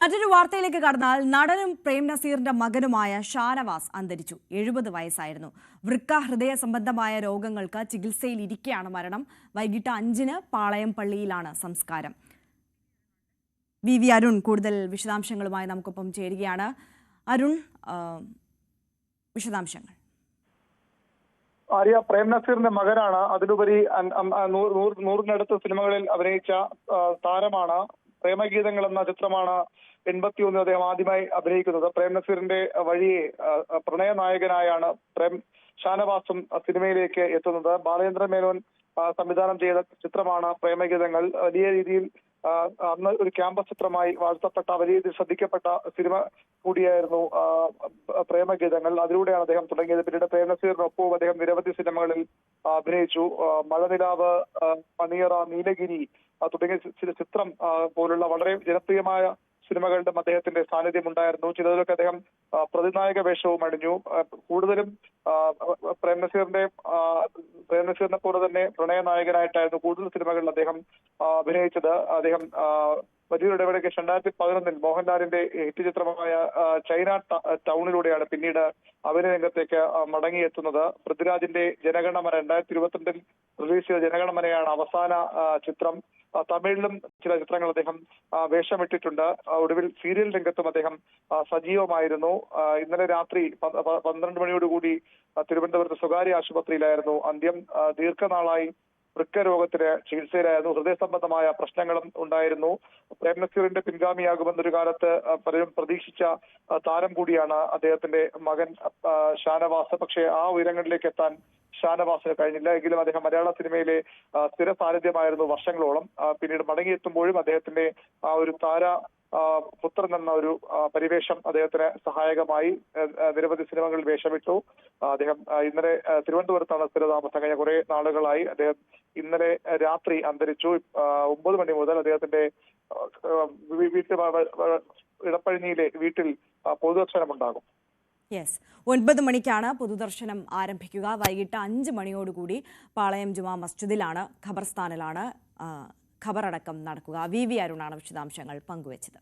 മറ്റൊരു വാർത്തയിലേക്ക് കടന്നാൽ നടനും പ്രേം നസീറിന്റെ മകനുമായ ഷാനവാസ് അന്തരിച്ചു. 70 വയസ്സായിരുന്നു. വൃക്ക ഹൃദയ സംബന്ധമായ രോഗങ്ങൾക്ക് ചികിത്സയിലിരിക്കെയാണ് മരണം. വൈകിട്ട് 5-ന് പാളയം പള്ളിയിലാണ് സംസ്കാരം. വി അരുൺ കൂടുതൽ വിശദാംശങ്ങളുമായി നമുക്കൊപ്പം ചേരുകയാണ്. അരുൺ, വിശദാംശങ്ങൾ. ആര്യ പ്രേം നസീറിന്റെ മകനാണ്. അതിലുപരി നൂറിനടുത്ത് സിനിമകളിൽ അഭിനയിച്ച താരമാണ്. പ്രേമഗീതങ്ങൾ എന്ന ചിത്രമാണ് 81 അദ്ദേഹം ആദ്യമായി അഭിനയിക്കുന്നത്. പ്രേം നസീറിന്റെ വഴിയെ പ്രണയനായകനായാണ് ഷാനവാസും സിനിമയിലേക്ക് എത്തുന്നത്. ബാലചന്ദ്ര മേനോൻ സംവിധാനം ചെയ്ത ചിത്രമാണ് പ്രേമഗീതങ്ങൾ. വലിയ രീതിയിൽ അന്ന് ഒരു ക്യാമ്പസ് ചിത്രമായി വാഴ്ത്തപ്പെട്ട, വലിയ രീതിയിൽ ശ്രദ്ധിക്കപ്പെട്ട സിനിമ കൂടിയായിരുന്നു പ്രേമഗീതങ്ങൾ. അതിലൂടെയാണ് അദ്ദേഹം തുടങ്ങിയത്. പിന്നീട് പ്രേം നസീറിനൊപ്പവും അദ്ദേഹം നിരവധി സിനിമകളിൽ അഭിനയിച്ചു. മഴനിലാവ്, മണിയറ, നീലഗിരി തുടങ്ങിയ ചിത്രം പോലുള്ള വളരെ ജനപ്രിയമായ സിനിമകളിലും അദ്ദേഹത്തിന്റെ സാന്നിധ്യം ഉണ്ടായിരുന്നു. ചിലതിലൊക്കെ അദ്ദേഹം പ്രതിനായക വേഷവും അണിഞ്ഞു. കൂടുതലും പ്രേം നസീറിനെ പോലെ തന്നെ പ്രണയനായകനായിട്ടായിരുന്നു കൂടുതൽ സിനിമകളിൽ അദ്ദേഹം അഭിനയിച്ചത്. അദ്ദേഹം വലിയൊരു ഇടവേളയ്ക്ക് 2011 മോഹൻലാലിന്റെ ഹിറ്റ് ചിത്രമായ ചൈന ടൗണിലൂടെയാണ് പിന്നീട് അഭിനയ രംഗത്തേക്ക് മടങ്ങിയെത്തുന്നത്. പൃഥ്വിരാജിന്റെ ജനഗണമന 2022 റിലീസ് ചെയ്ത ജനഗണമനയാണ് അവസാന ചിത്രം. തമിഴിലും ചില ചിത്രങ്ങൾ അദ്ദേഹം വേഷമിട്ടിട്ടുണ്ട്. ഒടുവിൽ സീരിയൽ രംഗത്തും അദ്ദേഹം സജീവമായിരുന്നു. ഇന്നലെ രാത്രി 12 മണിയോടുകൂടി തിരുവനന്തപുരത്ത് സ്വകാര്യ ആശുപത്രിയിലായിരുന്നു അന്ത്യം. ദീർഘനാളായി വൃക്കരോഗത്തിന് ചികിത്സയിലായിരുന്നു. ഹൃദയ സംബന്ധമായ പ്രശ്നങ്ങളും ഉണ്ടായിരുന്നു. പ്രേം നസീറിന്റെ പിൻഗാമിയാകുമെന്നൊരു കാലത്ത് പലരും പ്രതീക്ഷിച്ച താരം കൂടിയാണ് അദ്ദേഹത്തിന്റെ മകൻ ഷാനവാസ്. പക്ഷേ ആ ഉയരങ്ങളിലേക്ക് എത്താൻ ഷാനവാസിന് കഴിഞ്ഞില്ല. എങ്കിലും അദ്ദേഹം മലയാള സിനിമയിലെ സ്ഥിര സാന്നിധ്യമായിരുന്നു വർഷങ്ങളോളം. പിന്നീട് മടങ്ങിയെത്തുമ്പോഴും അദ്ദേഹത്തിന്റെ ആ ഒരു പുത്രൻ എന്ന ഒരു പരിവേഷം അദ്ദേഹത്തിന് സഹായകമായി. നിരവധി സിനിമകളിൽ വേഷമിട്ടു. അദ്ദേഹം ഇന്നലെ തിരുവനന്തപുരത്താണ് സ്ഥിരതാമസം. കഴിഞ്ഞ കുറെ നാളുകളായി. അദ്ദേഹം ഇന്നലെ രാത്രി അന്തരിച്ചു. 9 മണി മുതൽ അദ്ദേഹത്തിന്റെ ഇടപ്പഴിഞ്ഞിയിലെ വീട്ടിൽ പൊതുദർശനമുണ്ടാകും. 9 മണിക്കാണ് പൊതുദർശനം ആരംഭിക്കുക. വൈകിട്ട് 5 മണിയോടുകൂടി പാളയം ജുമാ മസ്ജിദിലാണ്, ഖബർസ്ഥാനിലാണ് ഖബറടക്കം നടക്കുക. വി അരുണാണ് വിശദാംശങ്ങൾ പങ്കുവച്ചത്.